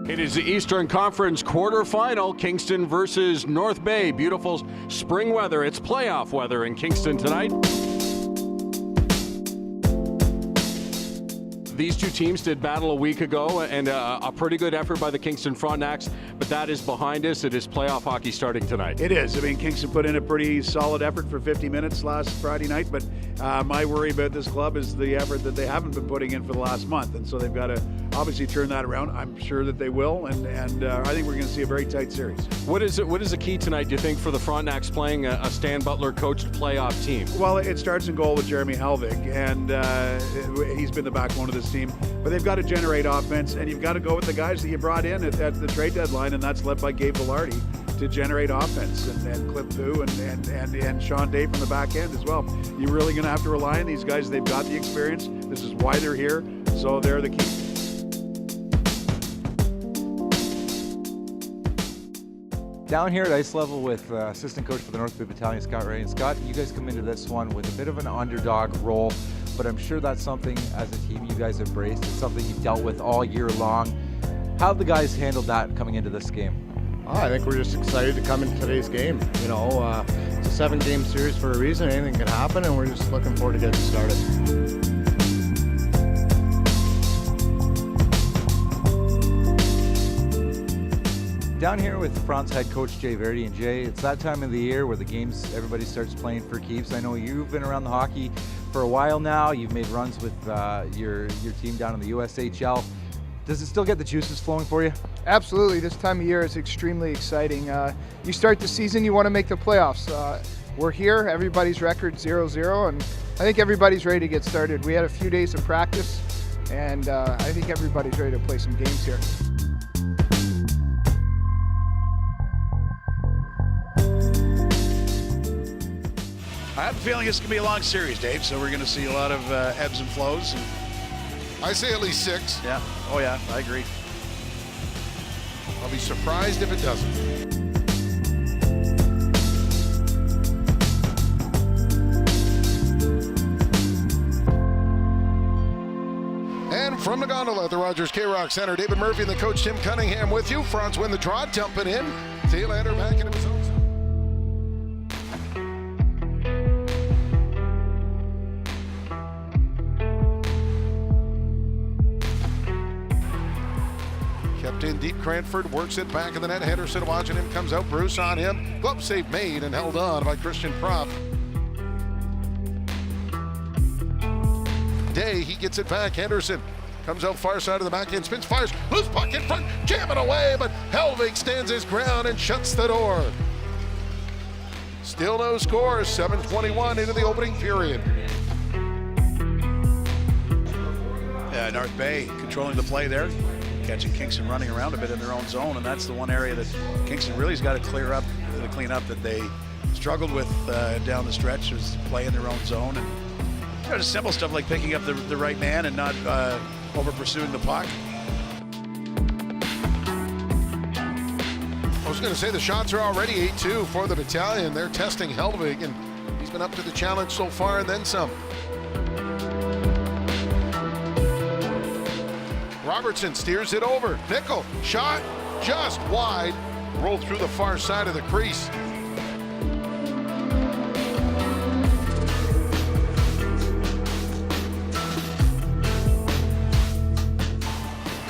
It is the Eastern Conference quarterfinal, Kingston versus North Bay. Beautiful spring weather. It's playoff weather in Kingston tonight. These two teams did battle a week ago, and a pretty good effort by the Kingston Frontenacs, but that is behind us. It is playoff hockey starting tonight. It is. I mean, Kingston put in a pretty solid effort for 50 minutes last Friday night, but my worry about this club is the effort that they haven't been putting in for the last month, and so they've got to obviously turn that around. I'm sure that they will, and I think we're going to see a very tight series. What is the key tonight, do you think, for the Frontenacs playing a Stan Butler-coached playoff team? Well, it starts in goal with Jeremy Helvig, and he's been the backbone of this team. But they've got to generate offense, and you've got to go with the guys that you brought in at the trade deadline, and that's led by Gabe Velarde to generate offense, and Clip Thu and Sean Day from the back end as well. You're really going to have to rely on these guys. They've got the experience. This is why they're here, so they're the key. Down here at ice level with assistant coach for the North Bay Battalion, Scott Ray. And Scott, you guys come into this one with a bit of an underdog role, but I'm sure that's something as a team you guys embraced. It's something you've dealt with all year long. How have the guys handled that coming into this game? I think we're just excited to come into today's game. You know, it's a 7-game series for a reason. Anything can happen, and we're just looking forward to getting started. Down here with France head coach Jay Verdi, and Jay, it's that time of the year where the games, everybody starts playing for keeps. I know you've been around the hockey for a while now. You've made runs with your team down in the USHL. Does it still get the juices flowing for you? Absolutely. This time of year is extremely exciting. You start the season, you want to make the playoffs. We're here, everybody's record 0-0, and I think everybody's ready to get started. We had a few days of practice, and I think everybody's ready to play some games here. I have a feeling it's going to be a long series, Dave, so we're going to see a lot of ebbs and flows. I say at least 6. Yeah. Oh, yeah, I agree. I'll be surprised if it doesn't. And from the gondola at the Rogers K-Rock Center, David Murphy and the coach Tim Cunningham with you. France win the draw, dumping in. Thielander back in his own zone. Kept in deep, Cranford works it back in the net. Henderson watching him, comes out, Bruce on him. Glove save made and held on by Christian Propp. Day, he gets it back. Henderson comes out far side of the backhand, spins, fires, loose puck in front, jam it away, but Helvig stands his ground and shuts the door. Still no score, 7:21 into the opening period. Yeah, North Bay controlling the play there, catching Kingston running around a bit in their own zone, and that's the one area that Kingston really has got to clean up that they struggled with down the stretch, was play in their own zone, and just simple stuff like picking up the right man and not over pursuing the puck. I was going to say the shots are already 8-2 for the battalion. They're testing Helvig, and he's been up to the challenge so far and then some. Robertson steers it over. Nickel, shot just wide. Rolled through the far side of the crease.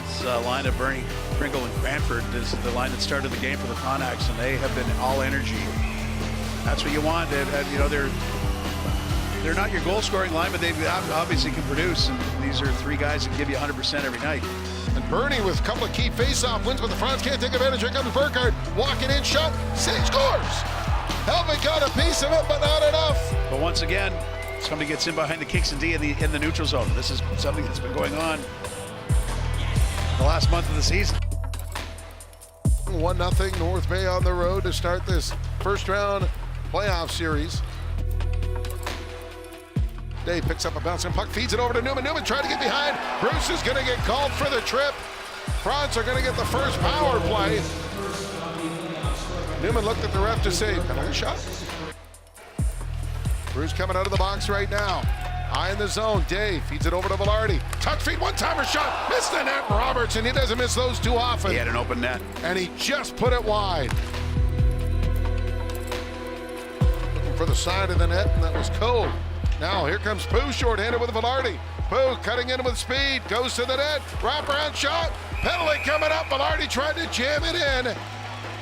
This line of Bernie, Pringle, and Cranford is the line that started the game for the Frontenacs, and they have been all energy. That's what you want. You know, they're not your goal-scoring line, but they obviously can produce, and these are 3 guys that give you 100% every night. And Bernie with a couple of key face-off wins, but the Fronts can't take advantage. Here comes Burkhardt, walking in, shot, save, scores! Helvig got a piece of it, but not enough. But once again, somebody gets in behind the Kingston D in the neutral zone. This is something that's been going on the last month of the season. 1-0 North Bay on the road to start this first round playoff series. Day picks up a bouncing puck, feeds it over to Newman. Newman trying to get behind. Bruce is going to get called for the trip. France are going to get the first power play. Newman looked at the ref to say, penalty shot. Bruce coming out of the box right now. High in the zone, Dave feeds it over to Velarde. Touch feed, one-timer shot, missed the net. Robertson, he doesn't miss those too often. He had an open net. And he just put it wide. Looking for the side of the net, and that was Cole. Now here comes Pooh, short-handed with Velarde. Pooh cutting in with speed, goes to the net, wraparound shot, penalty coming up. Velarde tried to jam it in.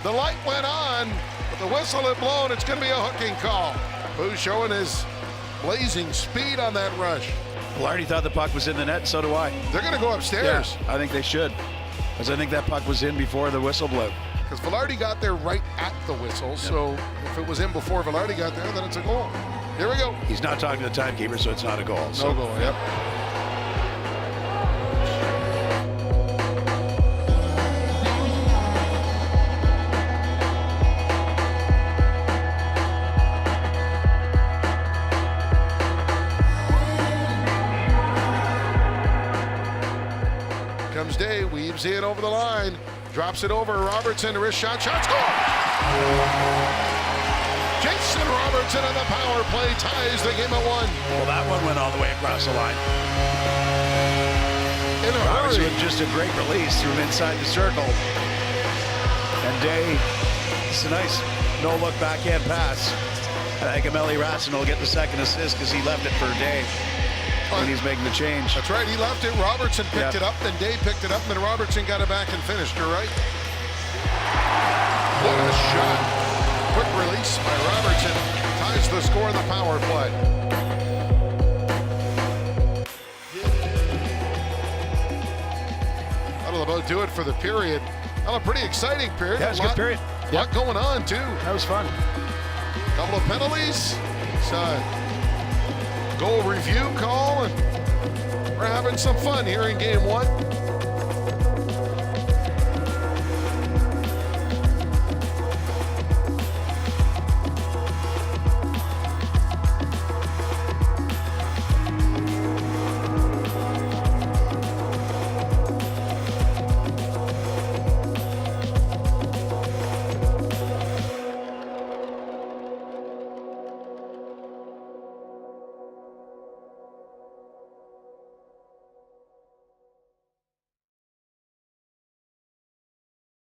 The light went on, but the whistle had blown. It's going to be a hooking call. Pooh showing his blazing speed on that rush. Velarde thought the puck was in the net, and so do I. They're going to go upstairs. Yeah, I think they should, because I think that puck was in before the whistle blew. Because Velarde got there right at the whistle, so if it was in before Velarde got there, then it's a goal. Here we go. He's not talking to the timekeeper, so it's not a goal. No goal, yep. Comes Day, weaves in over the line, drops it over Robertson, wrist shot, score! Jason Robertson on the power play ties the game at 1. Well, that one went all the way across the line. In a Robertson hurry. with just a great release through inside the circle. And Day, it's a nice no-look backhand pass. I think Emeli Rassen will get the second assist because he left it for Day when he's making the change. That's right, he left it, Robertson picked it up, then Day picked it up, and then Robertson got it back and finished, you're right. What a shot. Quick release by Robertson, ties the score in the power play. That'll about do it for the period. Well, a pretty exciting period. Yeah, it was a good period. A lot going on, too. That was fun. Couple of penalties. It's a goal review call, and we're having some fun here in game 1.